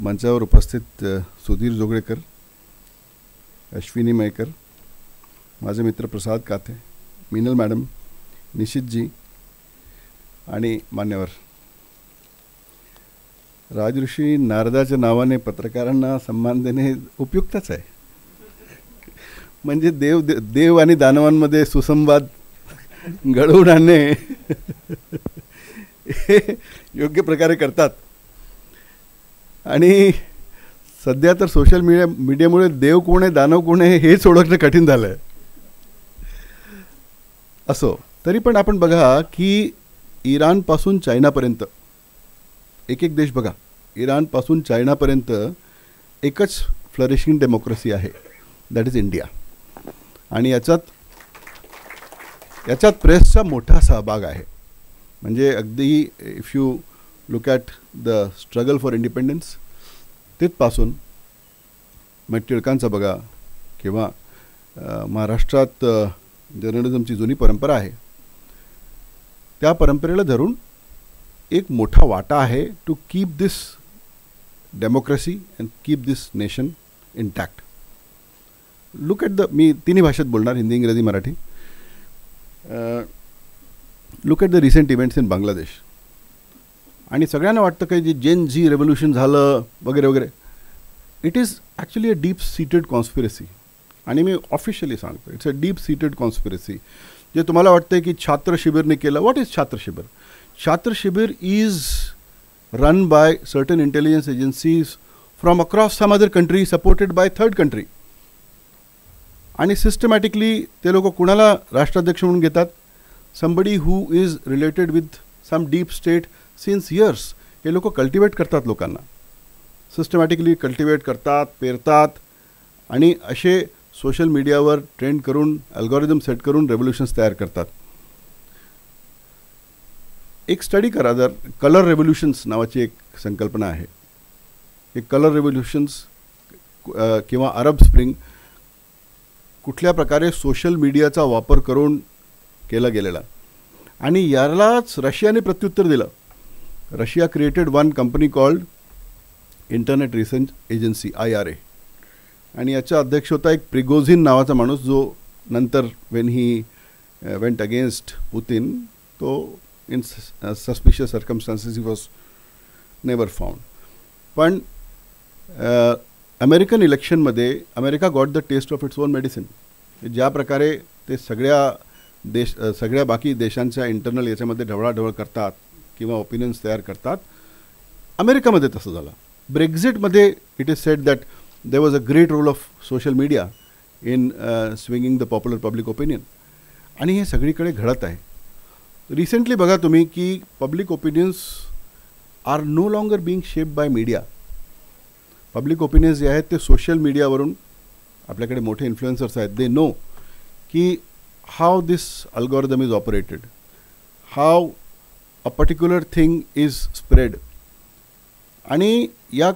मंचावर उपस्थित सुधीर जोगळेकर, अश्विनी मयेकर, माझे मित्र प्रसाद काथे, मीनल मॅडम, निशितजी आणि मान्यवर. राजऋषी नारदाच्या नावाने पत्रकारांना सन्मान देणे उपयुक्तच आहे. म्हणजे देव आणि दानवांमध्ये सुसंवाद घडवून आणणे हे योग्य प्रकारे करतात. आणि सध्या तर सोशल मीडियामुळे देव कोण आहे दानव कोण आहे हेच ओळखणं कठीण झालं आहे. असो तरी पण आपण बघा की इराणपासून चायनापर्यंत एक एक देश बघा, इराणपासून चायनापर्यंत एकच फ्लरिशिंग डेमोक्रेसी आहे, दॅट इज इंडिया. आणि याच्यात प्रेसचा मोठा सहभाग आहे. म्हणजे अगदी if you look at the struggle for independence तिथपासून मग टिळकांचा बघा किंवा महाराष्ट्रात जर्नलिझमची जुनी परंपरा आहे, त्या परंपरेला धरून एक मोठा वाटा आहे to keep this democracy and keep this nation intact. Look at me तिन्ही भाषेत बोलणार, हिंदी, इंग्रजी, Marathi. Look at the recent events in Bangladesh. आणि सगळ्यांना वाटतं की जे जेन झी रेव्होल्युशन झालं वगैरे वगैरे, it is actually a deep seated conspiracy. आणि मी ऑफिशियली सांगतो, it's a deep seated conspiracy. जे तुम्हाला वाटतं की छात्र शिबिरने केलं. व्हॉट इज छात्र Shibir? Chhatra Shibir is run by certain intelligence agencies from across some other country supported by third country. आणि सिस्टमॅटिकली ते लोक कुणाला राष्ट्राध्यक्ष म्हणून घेतात? Somebody who is related with some deep state since years. हे लोक कल्टिवेट करतात, लोकांना सिस्टमॅटिकली कल्टिवेट करतात, पेरतात आणि असे सोशल मीडियावर ट्रेंड करून अल्गोरिदम सेट करून रेव्होल्युशन्स तयार करतात. एक स्टडी करा, जर कलर रेव्होल्युशन्स नावाची एक संकल्पना आहे. एक कलर रेव्होल्युशन्स किंवा अरब स्प्रिंग कुठल्या प्रकारे सोशल मीडियाचा वापर करून केला गेलेला. आणि यालाच रशियाने प्रत्युत्तर दिलं. Russia created one company called internet research agency IRA. आणि याचा अध्यक्ष होता एक प्रिगोझिन नावाचा माणूस, जो नंतर when he went against Putin, तो in suspicious circumstances he was never found. पण अमेरिकन इलेक्शनमध्ये America got the taste of its own medicine. ज्या प्रकारे ते सगळ्या बाकी देशांच्या इंटरनल याच्यामध्ये ढवळाढवळ करतात किंवा ओपिनियन्स तयार करतात, अमेरिकामध्ये तसं झालं. ब्रेक्झिटमध्ये it is said that there was a great role of social media in swinging the popular public opinion. आणि हे सगळीकडे घडत आहे. रिसेंटली बघा तुम्ही की public opinions are no longer being shaped by media. Public opinions जे आहेत ते सोशल मीडियावरून, आपल्याकडे मोठे इन्फ्लुएन्सर्स आहेत, दे नो की how this algorithm is operated, how a particular thing is spread. आणि या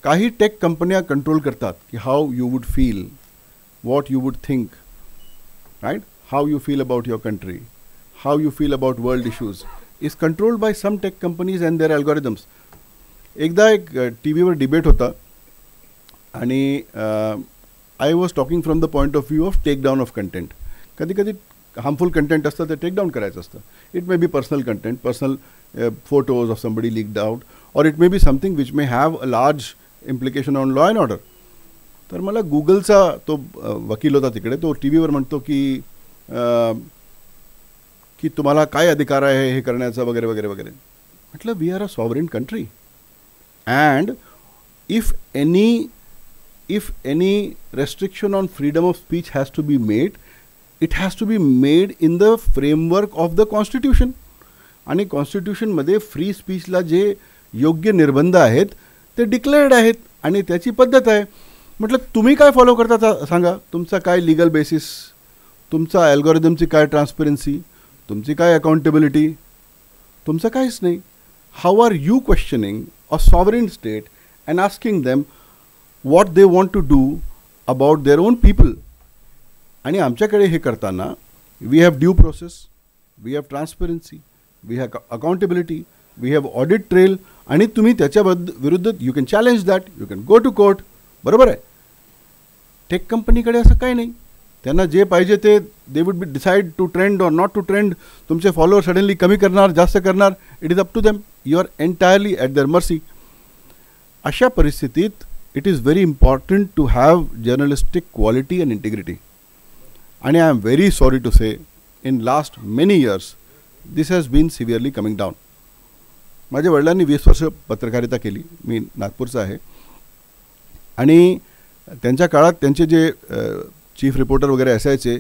काही टेक कंपन्या कंट्रोल करतात की how you would feel, what you would think, right, how you feel about your country, how you feel about world issues is controlled by some tech companies and their algorithms. एकदा एक TV वर debate होता आणि I was talking from the point of view of take down of content. कधी कधी harmful content असतं ते take down करायचं असतं. It may be personal content, personal photos of somebody leaked out, और it may be something which may have a large implication on law and order. तर मला गुगलचा तो वकील होता तिकडे, तो TV वर म्हणतो की तुम्हाला काय अधिकार आहे हे करण्याचा वगैरे वगैरे वगैरे. म्हटलं we are a sovereign country and if any restriction on freedom of speech has to be made, it has to be made in the framework of the constitution. आणि कॉन्स्टिट्यूशनमध्ये फ्री स्पीचला जे योग्य निर्बंध आहेत ते डिक्लेअर्ड आहेत आणि त्याची पद्धत आहे. म्हटलं तुम्ही काय फॉलो करता सांगा, तुमचा काय लिगल बेसिस, तुमचा अल्गोरिदमची काय ट्रान्सपरन्सी, तुमची काय अकाउंटेबिलिटी, तुमचं काहीच नाही. How are you questioning a sovereign state and asking them what they want to do about their own people. आणि आमच्याकडे हे करताना we have due process, we have transparency, we have accountability, we have audit trail, आणि तुम्ही विरुद्ध you can challenge that, you can go to court. बरोबर आहे. Take कंपनीकडे असं काही नाही. त्यांना जे पाहिजे ते they would be decide to trend or not to trend. तुमचे फॉलोअर सडनली कमी करणार, जास्त करणार, it is up to them. You are entirely at their mercy. अशा परिस्थितीत it is very important to have journalistic quality and integrity. आणि I am very sorry to say, in last many years this has been severely coming down. माझ्या वडिलांनी 20 वर्ष पत्रकारिता केली. मी नागपूरचा आहे. आणि त्यांच्या काळात त्यांचे जे चीफ रिपोर्टर वगैरे असायचे,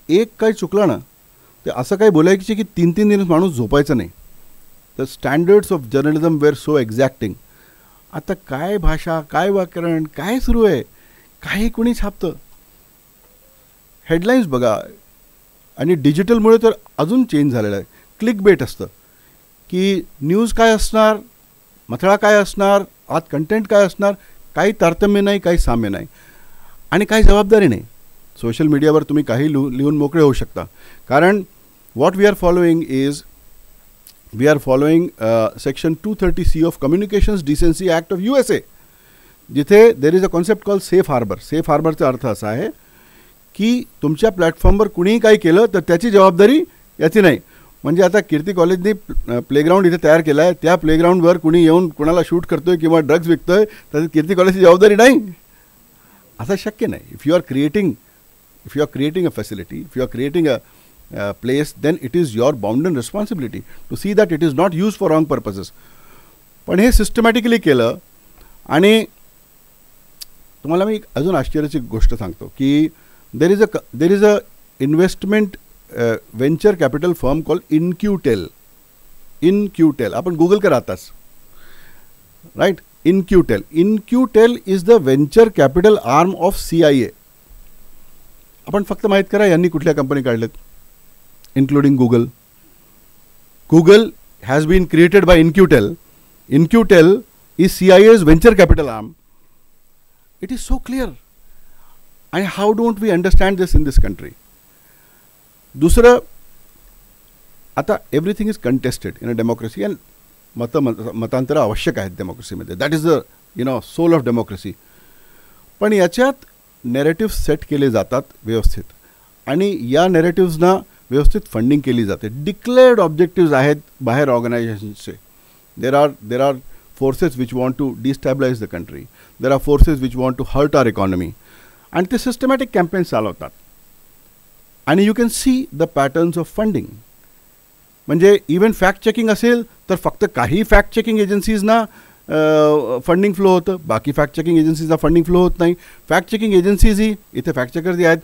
एक काही चुकलं ना ते असं काही बोलायचे की 3-3 दिवस माणूस झोपायचं नाही. The standards of journalism were so exacting. आता काय भाषा, काय व्याकरण, काय सुरू आहे, काही कोणी छापतं. हेडलाईन्स बघा. आणि डिजिटलमुळे तर अजून चेंज झालेलं आहे. क्लिक बेट असतं की न्यूज काय असणार, मथळा काय असणार, आत कंटेंट काय असणार, काही तारतम्य नाही, काही साम्य नाही, आणि काही जबाबदारी नाही. सोशल मीडियावर तुम्ही काही लिहून मोकळे होऊ शकता. कारण what we are following is we are following section 230C of communications decency act of USA, जिथे there is a concept call safe harbour. Safe हार्बरचा अर्थ असा आहे की तुमच्या प्लॅटफॉर्मवर कुणीही काही केलं तर त्याची जबाबदारी याची नाही. म्हणजे आता कीर्ती कॉलेजनी प्लेग्राऊंड इथे तयार केला आहे, त्या प्लेग्राऊंडवर कुणी येऊन कुणाला शूट करतोय किंवा ड्रग्ज विकतोय तर कीर्ती कॉलेजची जबाबदारी नाही, असं शक्य नाही. If you are creating a facility, if you are creating a place, then it is your bound and responsibility to see that it is not use for wrong purposes. पण हे सिस्टमॅटिकली केलं. आणि तुम्हाला मी अजून आश्चर्याची गोष्ट सांगतो की there is a investment venture capital firm call InQTel. आपण गुगल करा आताच, right. InQTel is the venture capital arm of CIA. आपण फक्त माहीत करा यांनी कुठल्या कंपनी काढल्यात, including Google. Google has been created by InQTel. InQTel is CIA's venture capital arm. It is so clear. आणि how don't we understand this in this country. दुसरं, आता everything is contested in a democracy, and मतांतरं आवश्यक आहेत डेमोक्रेसीमध्ये. That is the soul of democracy. पण याच्यात narrative set केले जातात व्यवस्थित, आणि या नॅरेटिव्हजना व्यवस्थित फंडिंग केली जाते. डिक्लेअर्ड ऑब्जेक्टिव्ज आहेत बाहेर ऑर्गनायझेशन्सचे. There are forces which want to destabilise the country. There are forces which want to hurt our economy. आणि ते सिस्टमॅटिक कॅम्पेन्स चालवतात. आणि you can see the patterns of funding. म्हणजे इवन फॅक्ट चेकिंग असेल तर फक्त काही फॅक्ट चेकिंग एजन्सीजना फंडिंग फ्लो होतं, बाकी फॅक्ट चेकिंग एजन्सीजला फंडिंग फ्लो होत नाही. फॅक्ट चेकिंग एजन्सीज ही इथे फॅक्ट चेकर जे आहेत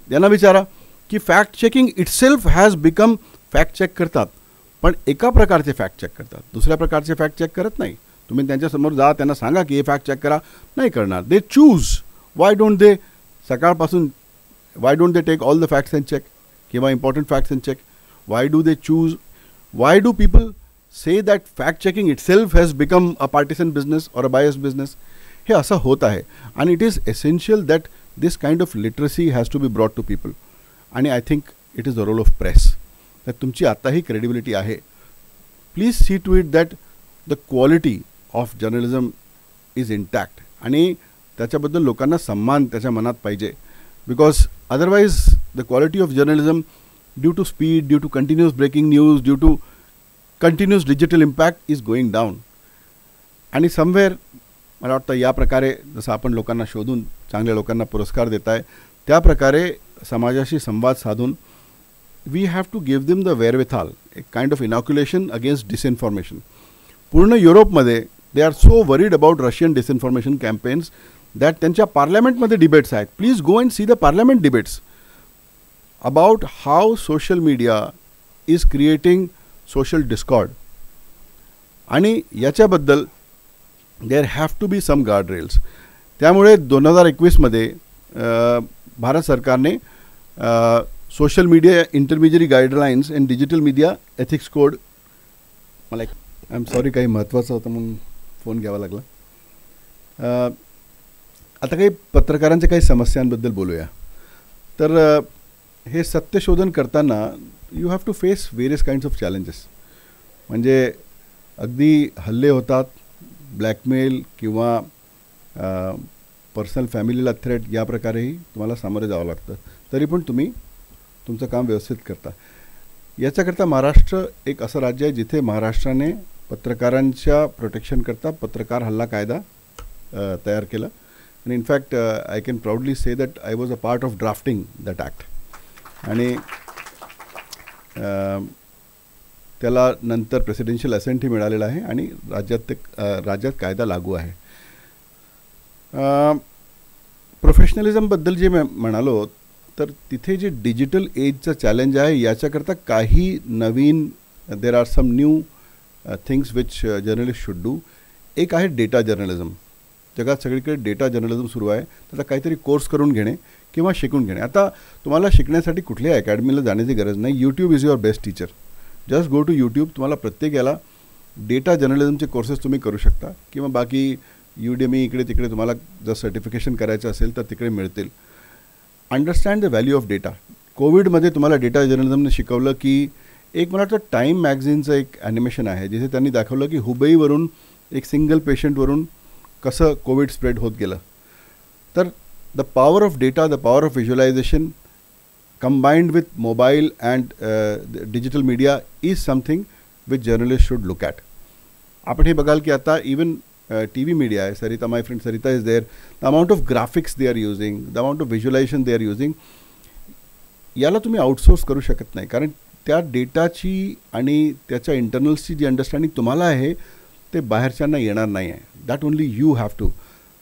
त्यांना विचारा की fact checking itself has become fact check करतात, पण एका प्रकारचे फॅक्ट चेक करतात, दुसऱ्या प्रकारचे फॅक्ट चेक करत नाही. तुम्ही त्यांच्यासमोर जा, त्यांना सांगा की हे फॅक्ट चेक करा, नाही करणार. They choose. Why don't they सकाळपासून why don't they take all the facts and check, किंवा important facts and check? Why do they choose? Why do people say that fact checking itself has become a partisan business or a biased business? हे असं होत आहे. आणि it is essential that this kind of literacy has to be brought to people. आणि I think it is the role of press. तर तुमची आताही credibility आहे. Please see to it that the quality of journalism is intact. आणि त्याच्याबद्दल लोकांना सन्मान त्याच्या मनात पाहिजे. Because otherwise the quality of journalism, due to speed, due to continuous breaking news, due to continuous digital impact, is going down. आणि somewhere मला वाटतं या प्रकारे जसं आपण लोकांना शोधून चांगल्या लोकांना पुरस्कार देत आहे, त्या प्रकारे समाजाशी संवाद साधून we have to give them the wherewithal, एक kind of inoculation against disinformation. पूर्ण युरोपमध्ये they are so worried about Russian disinformation campaigns that त्यांच्या पार्लमेंटमध्ये डिबेट्स आहेत. Please go and see the parliament debates about how social media is creating social discord. आणि याच्याबद्दल there have to be some guardrails. त्यामुळे 2021मध्ये भारत सरकारने social media intermediary guidelines and digital media ethics code, मला I am sorry काही महत्त्वाचं होतं म्हणून फोन घ्यावा लागला. आता काही पत्रकारांच्या काही समस्यांबद्दल बोलूया. तर हे सत्यशोधन करताना you have to face various kinds of challenges. म्हणजे अगदी हल्ले होतात, ब्लॅकमेल किंवा पर्सनल फॅमिलीला थ्रेट या प्रकारेही तुम्हाला सामोरे जावं लागतं. तरी पण तुम्ही तुमचं काम व्यवस्थित करता. याच्याकरता महाराष्ट्र एक असं राज्य आहे जिथे महाराष्ट्राने पत्रकारांच्या प्रोटेक्शनकरता पत्रकार हल्ला कायदा तयार केला. आणि in fact I can proudly say that I was a part of drafting that act. आणि त्याला नंतर प्रेसिडेन्शियल असेंटही मिळालेला आहे आणि राज्यात कायदा लागू आहे. प्रोफेशनलिझमबद्दल जे म्हणालो तर तिथे जे डिजिटल एजचं चॅलेंज आहे याच्याकरता काही नवीन there are some new things which journalist should do. एक आहे डेटा जर्नलिझम. जगात सगळीकडे डेटा जर्नलिझम सुरू आहे. त्याचा काहीतरी कोर्स करून घेणे किंवा शिकून घेणे. आता तुम्हाला शिकण्यासाठी कुठल्याही अकॅडमीला जाण्याची गरज नाही. YouTube is your best teacher. Just go to YouTube. तुम्हाला प्रत्येक याला डेटा जर्नलिझमचे कोर्सेस तुम्ही करू शकता किंवा बाकी युडेमी इकडे तिकडे तुम्हाला जर सर्टिफिकेशन करायचं असेल तर तिकडे मिळतील. Understand the value of data. कोविडमध्ये तुम्हाला डेटा जर्नलिझमने शिकवलं की एक मला वाटतं टाईम मॅगझिनचं एक ॲनिमेशन आहे जिथे त्यांनी दाखवलं की हुबईवरून एक सिंगल पेशंटवरून कसं कोविड स्प्रेड होत गेलं. तर the power of data, the power of visualization combined with mobile and digital media is something which journalists should look at. आपण हे बघाल की आता इवन TV मीडिया आहे. Sarita, my friend Sarita is there. The amount of graphics they are using, the amount of visualisation they are using, याला तुम्ही outsource करू शकत नाही. कारण त्या डेटाची आणि त्याच्या इंटरनल्सची जी अंडरस्टँडिंग तुम्हाला आहे ते बाहेरच्यांना येणार नाही आहे. That only you have to.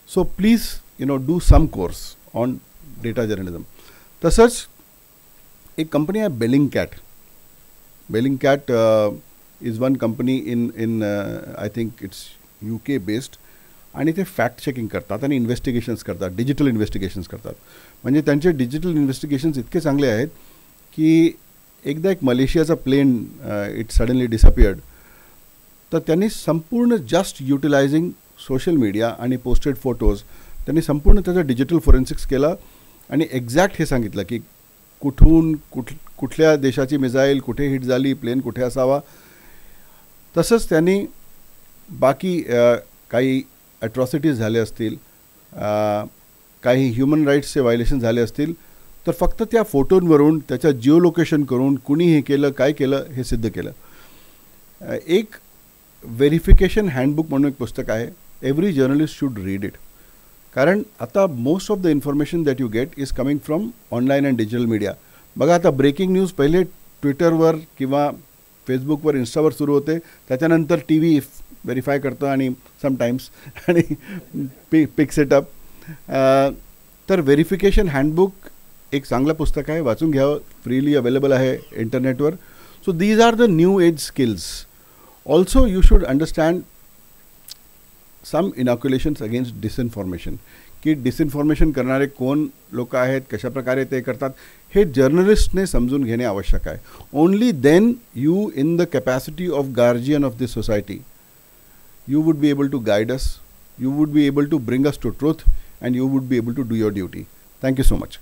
So please do some course on data journalism. तसंच एक कंपनी आहे Bellingcat. Bellingcat is one company in I think it's UK based. आणि ते फॅक्ट चेकिंग करतात आणि इन्व्हेस्टिगेशन्स करतात, डिजिटल इन्व्हेस्टिगेशन्स करतात. म्हणजे त्यांचे डिजिटल इन्व्हेस्टिगेशन्स इतके चांगले आहेत की एकदा एक मलेशियाचा प्लेन इट सडनली डिसअपियर्ड. तर त्यांनी संपूर्ण जस्ट युटिलायझिंग सोशल मीडिया आणि पोस्टेड फोटोज त्यांनी संपूर्ण त्याचं डिजिटल फोरेन्सिक्स केलं आणि एक्झॅक्ट हे सांगितलं की कुठल्या देशाची मिसाईल कुठे हिट झाली, प्लेन कुठे असावा. तसंच त्यांनी बाकी काही ॲट्रॉसिटीज झाले असतील, काही ह्युमन राईट्सचे व्हायलेशन झाले असतील तर फक्त त्या फोटोंवरून त्याच्या जिओ लोकेशन करून कुणी हे केलं काय केलं हे सिद्ध केलं. एक व्हेरिफिकेशन हँडबुक म्हणून एक पुस्तक आहे. Every journalist should read it. कारण आता most of the information that you get is coming from online and digital media. बघा आता ब्रेकिंग न्यूज पहिले ट्विटरवर किंवा फेसबुकवर इंस्टावर सुरू होते, त्याच्यानंतर TV व्हेरीफाय करतं आणि समटाईम्स आणि पिक्स इट अप. तर व्हेरिफिकेशन हँडबुक एक चांगलं पुस्तक आहे, वाचून घ्यावं. फ्रीली अवेलेबल आहे इंटरनेटवर. So these are the new age skills. Also you should understand some inoculations against disinformation. की डिसइन्फॉर्मेशन करणारे कोण लोक आहेत, कशाप्रकारे ते करतात हे जर्नलिस्टने समजून घेणे आवश्यक आहे. Only then you in the capacity of guardian of this society you would be able to guide us, you would be able to bring us to truth, and you would be able to do your duty. Thank you so much.